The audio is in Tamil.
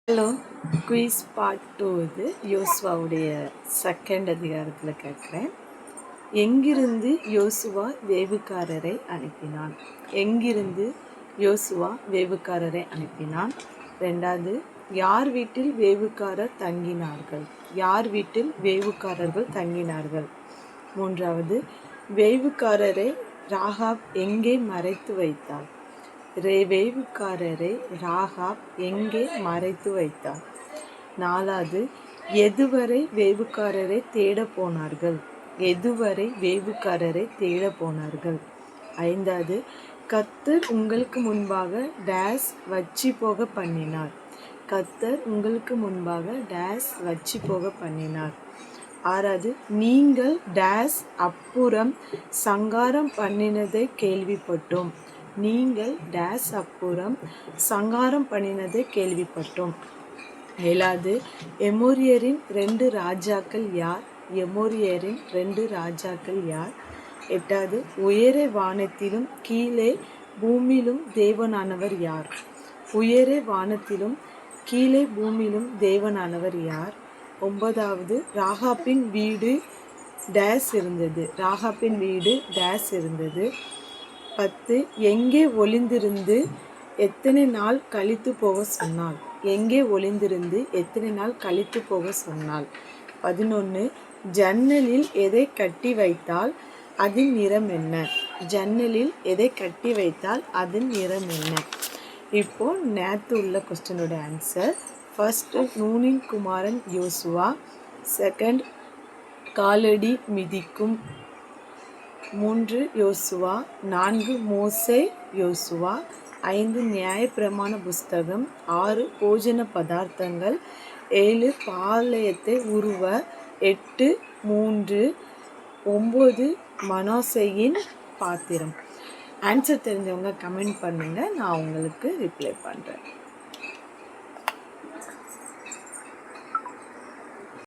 ஹலோ, குயிஸ் பார்ட் 2 இது யோசுவாவுடைய செகண்ட் அதிகாரத்தில் கேட்குறேன். எங்கிருந்து யோசுவா வேவுக்காரரை அனுப்பினான்? எங்கிருந்து யோசுவா வேவுக்காரரை அனுப்பினான்? ரெண்டாவது, யார் வீட்டில் வேவுக்காரர் தங்கினார்கள்? யார் வீட்டில் வேவுக்காரர்கள் தங்கினார்கள்? மூன்றாவது, வேவுக்காரரை ராகாப் எங்கே மறைத்து வைத்தாள்? வேவுக்காரரை ராகாப் எங்கே மறைத்து வைத்தார்? நாலாவது, எதுவரை வேவுக்காரரை தேட போனார்கள்? எதுவரை வேவுக்காரரை தேட போனார்கள்? ஐந்தாவது, கர்த்தர் உங்களுக்கு முன்பாக டேஸ் வச்சு போக பண்ணினார். கர்த்தர் உங்களுக்கு முன்பாக டேஸ் வச்சு போக பண்ணினார். ஆறாவது, நீங்கள் டேஸ் அப்புறம் சங்காரம் பண்ணினதை கேள்விப்பட்டோம். நீங்கள் டேஸ் அப்புறம் சங்காரம் பண்ணினதை கேள்விப்பட்டோம். ஏழாவது, எமோரியரின் 2 ராஜாக்கள் யார்? எமோரியரின் 2 ராஜாக்கள் யார்? எட்டாவது, உயரே வானத்திலும் கீழே பூமியிலும் தேவனானவர் யார்? உயரே வானத்திலும் கீழே பூமியிலும் தேவனானவர் யார்? ஒன்பதாவது, ராகாப்பின் வீடு டேஸ் இருந்தது. ராகாப்பின் வீடு டேஸ் இருந்தது. 10, எங்கே ஒளிந்திருந்து எத்தனை நாள் கழித்து போக சொன்னாள்? எங்கே ஒளிந்திருந்து எத்தனை நாள் கழித்து போக சொன்னாள்? 11, ஜன்னலில் எதை கட்டி வைத்தால் அதன் நிறம் என்ன? ஜன்னலில் எதை கட்டி வைத்தால் அதன் நிறம் என்ன? இப்போ நேற்று உள்ள கொஸ்டினோட ஆன்சர். ஃபர்ஸ்ட், நூனின் குமாரன் யோசுவா. செகண்ட், காலடி மிதிக்கும். 3 யோசுவா. 4 மோசே யோசுவா. 5 நியாயப்பிரமாண புஸ்தகம். 6 போஜன பதார்த்தங்கள். 7 பாளையத்தை உருவ. 8 3. 9 மனோசேயின் பாத்திரம். ஆன்சர் தெரிஞ்சவங்க கமெண்ட் பண்ணுங்கள், நான் உங்களுக்கு ரிப்ளை பண்ணுறேன்.